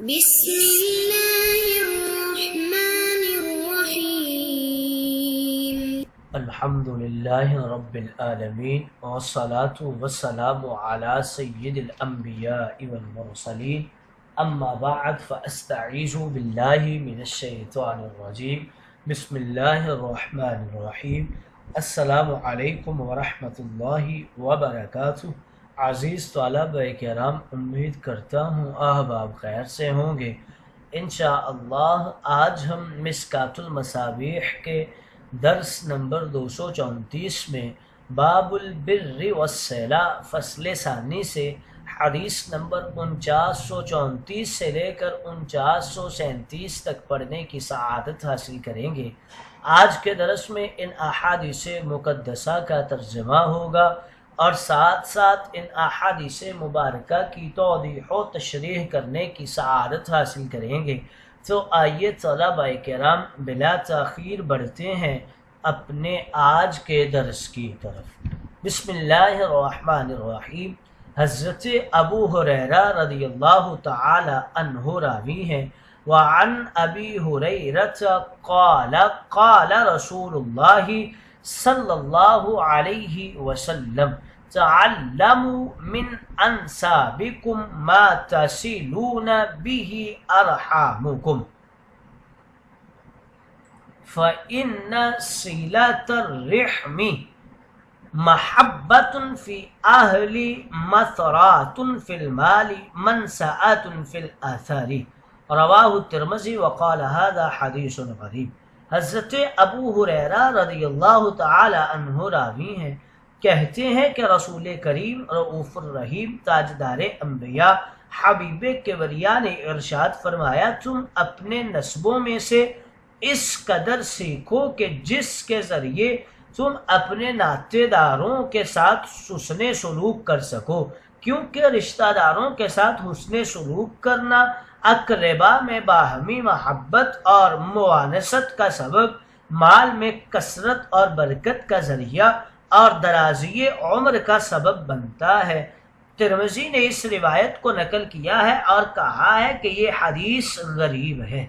بسم الله الرحمن الرحيم الحمد لله رب العالمين والصلاة والسلام على سيد الأنبياء والمرسلين أما بعد فأستعيذ بالله من الشيطان الرجيم بسم الله الرحمن الرحيم السلام علیکم ورحمۃ اللہ وبرکاتہ۔ عزیز طلبہ کرام، امید کرتا ہوں احباب خیر سے ہوں گے۔ انشاءاللہ آج ہم مشکوٰۃ المصابیح کے درس نمبر 234 میں باب البر والصلہ فصل ثانی سے حدیث نمبر 4934 سے لے کر 4937 تک پڑھنے کی سعادت حاصل کریں گے۔ آج کے درس میں ان احادیث مقدسہ کا ترجمہ ہوگا اور ساتھ ساتھ ان احادیث مبارکہ کی توضیح و تشریح کرنے کی سعادت حاصل کریں گے۔ تو آئیے طلبہ کرام بلا تاخیر بڑھتے ہیں اپنے آج کے درس کی طرف۔ بسم اللہ الرحمن الرحیم۔ حضرت ابو ہریرہ رضی اللہ تعالی عنہ راوی ہیں، وعن ابی ہریرہ قال قال رسول اللہ صلی اللہ علیہ وسلم تعلموا من انسابکم ما تصلون به ارحامکم فإن صلة الرحم محبة في أهل مثرات في المال منسأة في الآثار رواہ الترمذی وقال هذا حدیث غریب۔ حضرت ابو ہریرہ رضی اللہ تعالی عنہ راوی ہیں، کہتے ہیں کہ رسول کریم رؤوف الرحیم تاجدار انبیاء حبیب کبریا نے ارشاد فرمایا، تم اپنے نسبوں میں سے اس قدر سیکھو کہ جس کے ذریعے تم اپنے ناطے داروں کے ساتھ حسن سلوک کر سکو، کیونکہ رشتہ داروں کے ساتھ حسن سلوک کرنا اقربا میں باہمی محبت اور موانست کا سبب، مال میں کثرت اور برکت کا ذریعہ اور درازی عمر کا سبب بنتا ہے۔ ترمذی نے اس روایت کو نقل کیا ہے اور کہا ہے کہ یہ حدیث غریب ہے۔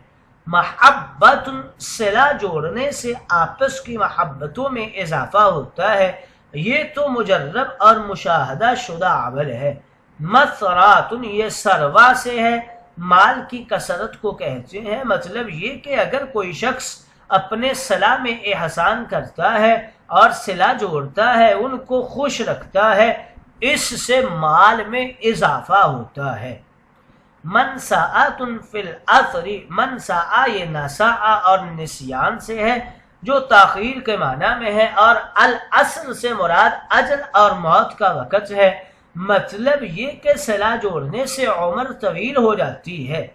محبت صلہ جوڑنے سے آپس کی محبتوں میں اضافہ ہوتا ہے، یہ تو مجرب اور مشاہدہ شدہ عمل ہے۔ مثرات یہ سروا سے ہے، مال کی کثرت کو کہتے ہیں۔ مطلب یہ کہ اگر کوئی شخص اپنے صلہ میں احسان کرتا ہے اور صلہ جوڑتا ہے، ان کو خوش رکھتا ہے، اس سے مال میں اضافہ ہوتا ہے۔ منسعۃ فی الاثر، منسع یہ نسع اور نسیان سے ہے جو تاخیر کے معنی میں ہے، اور العصر سے مراد اجل اور موت کا وقت ہے۔ مطلب یہ کہ صلہ جوڑنے سے عمر طویل ہو جاتی ہے۔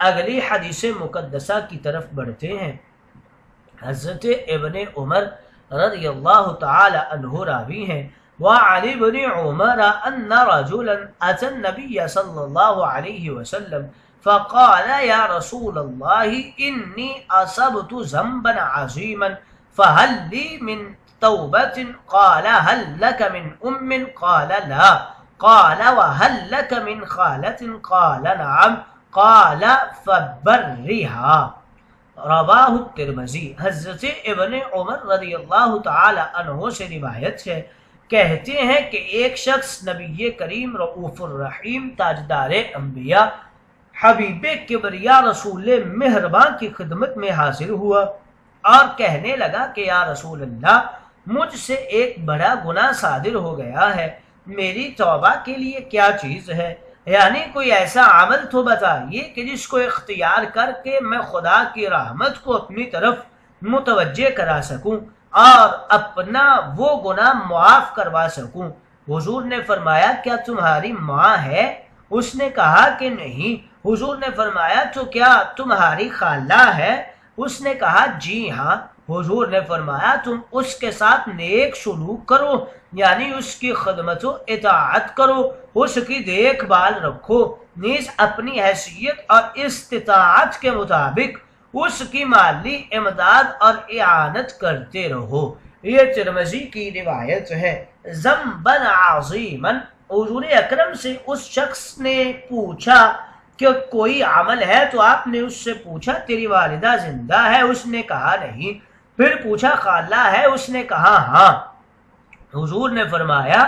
اگلی حدیث مقدسہ کی طرف بڑھتے ہیں۔ حضرت ابن عمر رضی اللہ تعالی عنہ راوی ہیں، وعن ابن عمر ان رجلا اتى النبي صلی اللہ علیہ وسلم فقال یا رسول اللہ انی اصبت ذنبا عظیما فهل لي من توبة؟ قال هل لك من ام؟ قال لا۔ قال وهل لك من خالة؟ قال نعم۔ قال فبرها۔ رواہ الترمذی۔ حضرت ابن عمر رضی اللہ تعالی عنہ سے روایت ہے، کہتے ہیں کہ ایک شخص نبی کریم رؤوف الرحیم تاجدار انبیاء حبیب کبریا رسول مہربان کی خدمت میں حاضر ہوا اور کہنے لگا کہ یا رسول اللہ، مجھ سے ایک بڑا گناہ صادر ہو گیا ہے، میری توبہ کے لیے کیا چیز ہے؟ یعنی کوئی ایسا عمل تو بتائیے کہ جس کو اختیار کر کے میں خدا کی رحمت کو اپنی طرف متوجہ کرا سکوں اور اپنا وہ گناہ معاف کروا سکوں۔ حضور نے فرمایا کیا تمہاری ماں ہے؟ اس نے کہا کہ نہیں۔ حضور نے فرمایا تو کیا تمہاری خالہ ہے؟ اس نے کہا جی ہاں۔ حضور نے فرمایا تم اس کے ساتھ نیک سلوک کرو، یعنی اس کی خدمت و اطاعت کرو، اس کی دیکھ بھال رکھو، نیز اپنی حیثیت اور استطاعت کے مطابق اس کی مالی امداد اور اعانت کرتے رہو۔ یہ ترمذی کی روایت ہے۔ ذنبا عظیما، حضور اکرم سے اس شخص نے پوچھا کہ کوئی عمل ہے تو آپ نے اس سے پوچھا تیری والدہ زندہ ہے؟ اس نے کہا نہیں۔ پھر پوچھا خالہ ہے؟ اس نے کہا ہاں۔ حضور نے فرمایا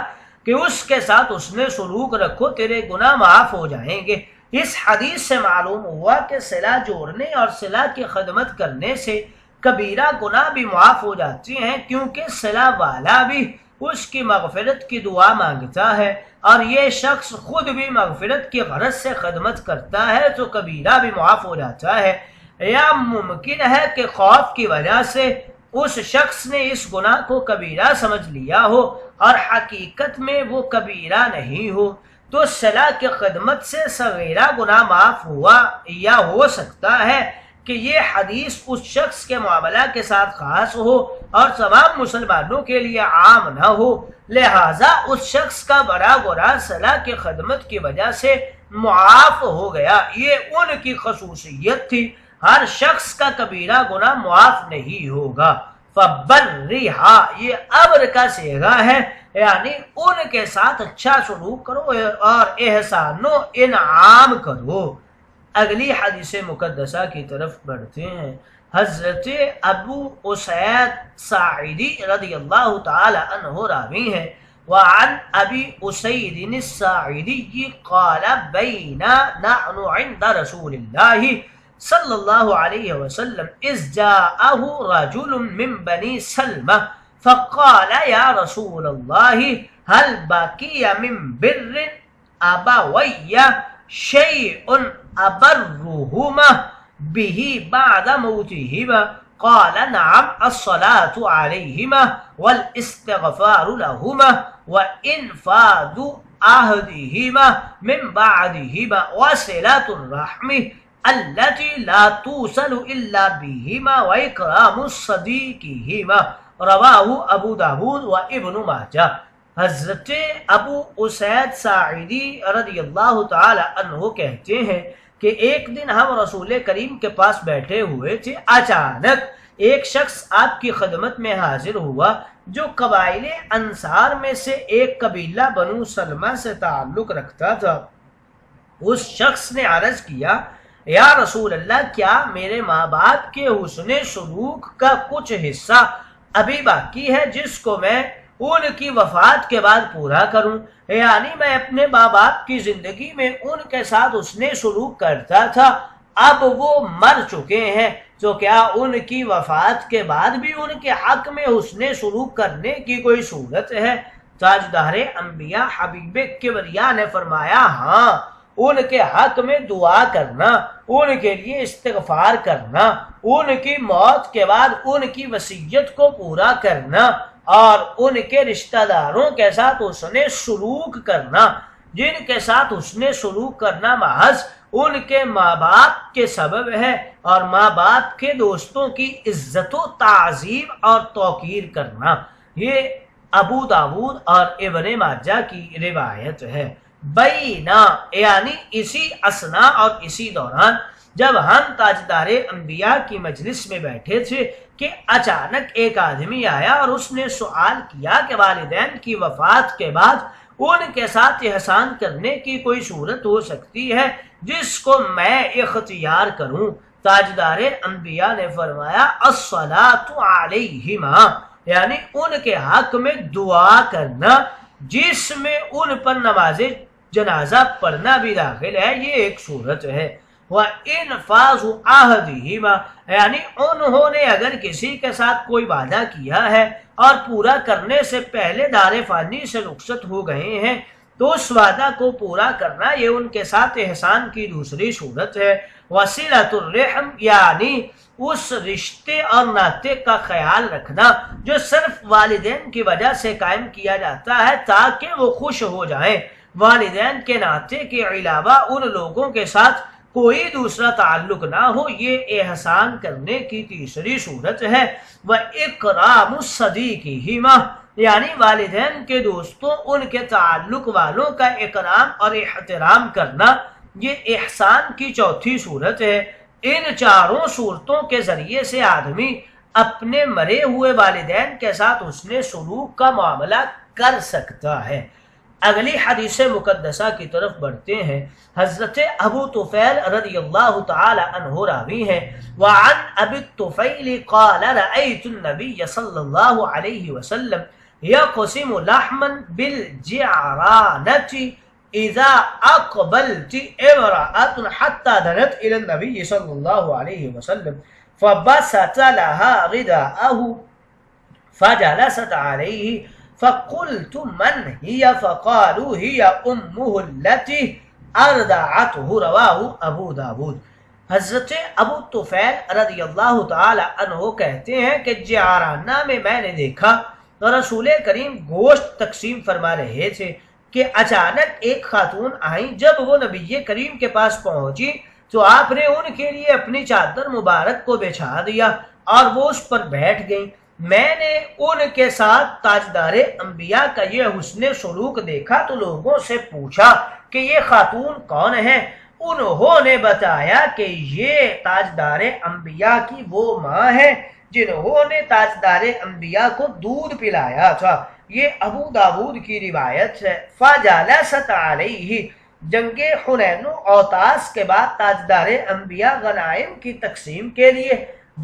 کہ اس کے ساتھ اس نے سلوک رکھو، تیرے گناہ معاف ہو جائیں گے۔ اس حدیث سے معلوم ہوا کہ صلہ جوڑنے اور صلہ کی خدمت کرنے سے کبیرہ گناہ بھی معاف ہو جاتے ہیں، کیونکہ صلہ والا بھی اس کی مغفرت کی دعا مانگتا ہے اور یہ شخص خود بھی مغفرت کی غرض سے خدمت کرتا ہے تو کبیرہ بھی معاف ہو جاتا ہے۔ یا ممکن ہے کہ خوف کی وجہ سے اس شخص نے اس گناہ کو کبیرہ سمجھ لیا ہو اور حقیقت میں وہ کبیرہ نہیں ہو، تو صلہ کی خدمت سے صغیرہ گناہ معاف ہوا یا ہو سکتا ہے کہ یہ حدیث اس شخص کے معاملہ کے ساتھ خاص ہو اور تمام مسلمانوں کے لیے عام نہ ہو، لہذا اس شخص کا بڑا گناہ صلہ کی خدمت کی وجہ سے معاف ہو گیا۔ یہ ان کی خصوصیت تھی، ہر شخص کا کبیرہ گناہ معاف نہیں ہوگا۔ فبرھا، یہ امر کا صیغہ ہے، یعنی ان کے ساتھ اچھا سلوک کرو اور احسان و انعام کرو۔ اگلی حدیث مقدسہ کی طرف بڑھتے ہیں۔ حضرت ابو اسید ساعدی رضی اللہ تعالی عنہ راوی ہیں، وعن ابی اسید الساعدی قال بینا نحن عند رسول اللہ صلی اللہ علیہ وسلم اذ جاءہ رجل من بنی سلمہ فقال یا رسول اللہ هل بقی من بر ابوی شیء ابرهما به بعد موتهما؟ قال نعم، الصلاة عليهما والاستغفار لهما وإنفاذ عهدهما من بعدهما وصلة الرحم التي لا توصل إلا بهما وإكرام صديقهما۔ رواہ ابو داود و ابن ماجہ۔ حضرت ابو اسید ساعدی رضی اللہ تعالی عنہ کہتے ہیں کہ ایک دن ہم رسول کریم کے پاس بیٹھے ہوئے تھے، اچانک ایک شخص آپ کی خدمت میں حاضر ہوا جو قبائل انصار میں سے ایک قبیلہ بنو سلمہ سے تعلق رکھتا تھا۔ اس شخص نے عرض کیا، یا رسول اللہ، کیا میرے ماں باپ کے حسن سلوک کا کچھ حصہ ابھی باقی ہے جس کو میں ان کی وفات کے بعد پورا کروں؟ یعنی میں اپنے ماں باپ کی زندگی میں ان کے ساتھ حسن سلوک کرتا تھا، اب وہ مر چکے ہیں، تو کیا ان کی وفات کے بعد بھی ان کے حق میں حسن سلوک کرنے کی کوئی صورت ہے؟ تاجدار انبیاء حبیب کبریا نے فرمایا، ہاں، ان کے حق میں دعا کرنا، ان کے لیے استغفار کرنا، ان کی موت کے بعد ان کی وصیت کو پورا کرنا اور ان کے رشتہ داروں کے ساتھ حسن سلوک کرنا، جن کے ساتھ حسن سلوک کرنا محض ان کے ماں باپ کے سبب ہے، اور ماں باپ کے دوستوں کی عزت و تعظیم اور توقیر کرنا۔ یہ ابو داود اور ابن ماجہ کی روایت ہے۔ بینا یعنی اسی اثنا اور اسی دوران جب ہم تاجدار انبیاء کی مجلس میں بیٹھے تھے کہ اچانک ایک آدمی آیا اور اس نے سوال کیا کہ والدین کی وفات کے بعد ان کے ساتھ احسان کرنے کی کوئی صورت ہو سکتی ہے جس کو میں اختیار کروں؟ تاجدار انبیاء نے فرمایا، الصلاۃ علیہما، یعنی ان کے حق میں دعا کرنا، جس میں ان پر نماز جنازہ پڑھنا بھی داخل ہے، یہ ایک صورت ہے۔ وَإِنْفَاذُ عَهْدِهِمَا، یعنی انہوں نے اگر کسی کے ساتھ کوئی وعدہ کیا ہے اور پورا کرنے سے پہلے دار فانی سے رخصت ہو گئے ہیں تو اس وعدہ کو پورا کرنا، یہ ان کے ساتھ احسان کی دوسری صورت ہے۔ وَصِلَةُ الرَّحْمِ، یعنی اس رشتے اور ناطے کا خیال رکھنا جو صرف والدین کی وجہ سے قائم کیا جاتا ہے تاکہ وہ خوش ہو جائیں۔ والدین کے ناطے کے علاوہ ان لوگوں کے ساتھ کوئی دوسرا تعلق نہ ہو، یہ احسان کرنے کی تیسری صورت ہے۔ وَإِكْرَامُ الصَّدِيقِهِمَا، یعنی والدین کے دوستوں، ان کے تعلق والوں کا اکرام اور احترام کرنا، یہ احسان کی چوتھی صورت ہے۔ ان چاروں صورتوں کے ذریعے سے آدمی اپنے مرے ہوئے والدین کے ساتھ حسن سلوک کا معاملہ کر سکتا ہے۔ اگلی حدیث مقدسہ کی طرف بڑھتے ہیں۔ حضرت ابو طفیل رضی اللہ تعالی عنہ راوی ہیں، وعن ابی الطفیل قال رأیت النبی صلی اللہ علیہ وسلم یقسم لحما بالجعرانة اذا اقبلت امرأة حتى دنت الى النبی صلی اللہ علیہ وسلم فبسط لها رداءه فجلست عليه فقلت من هي فقالوا هي امه التي ارضعته رواه ابو داود۔ حضرت ابو طفیل رضی اللہ تعالی عنہ کہتے ہیں کہ جعرانہ میں نے دیکھا اور رسول کریم گوشت تقسیم فرما رہے تھے کہ اچانک ایک خاتون آئیں۔ جب وہ نبی کریم کے پاس پہنچی تو آپ نے ان کے لیے اپنی چادر مبارک کو بچھا دیا اور وہ اس پر بیٹھ گئیں۔ میں نے ان کے ساتھ تاجدار انبیاء کا یہ حسن سلوک دیکھا تو لوگوں سے پوچھا کہ یہ خاتون کون ہے؟ انہوں نے بتایا کہ یہ تاجدار انبیاء کی وہ ماں ہے جنہوں نے تاجدار انبیاء کو دودھ پلایا تھا۔ یہ ابو داود کی روایت ہے۔ فجلست علیہ، جنگ حنین و اوطاس کے بعد تاجدار انبیاء غنائم کی تقسیم کے لیے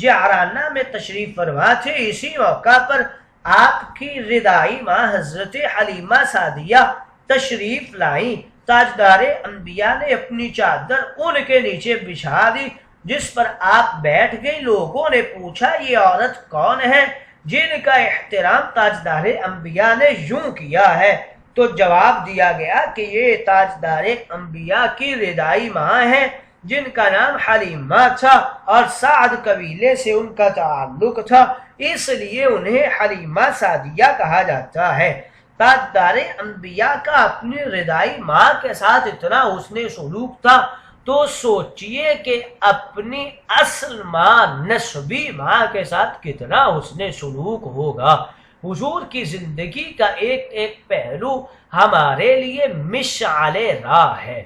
جعرانہ میں تشریف فرما تھے۔ اسی موقع پر آپ کی ردائی ماں حضرت حلیمہ سعدیہ تشریف لائیں۔ تاجدار انبیاء نے اپنی چادر ان کے نیچے بچھا دی جس پر آپ بیٹھ گئی۔ لوگوں نے پوچھا یہ عورت کون ہے جن کا احترام تاجدار انبیاء نے یوں کیا ہے؟ تو جواب دیا گیا کہ یہ تاجدار انبیاء کی ردائی ماں ہے جن کا نام حلیمہ تھا اور سعد قبیلے سے ان کا تعلق تھا، اس لیے انہیں حلیمہ سعدیہ کہا جاتا ہے۔ تاجدار انبیاء کا اپنی ردائی ماں کے ساتھ اتنا حسن سلوک تھا تو سوچئے کہ اپنی اصل ماں نسبی ماں کے ساتھ کتنا حسن سلوک ہوگا۔ حضور کی زندگی کا ایک ایک پہلو ہمارے لیے مشعل راہ ہے۔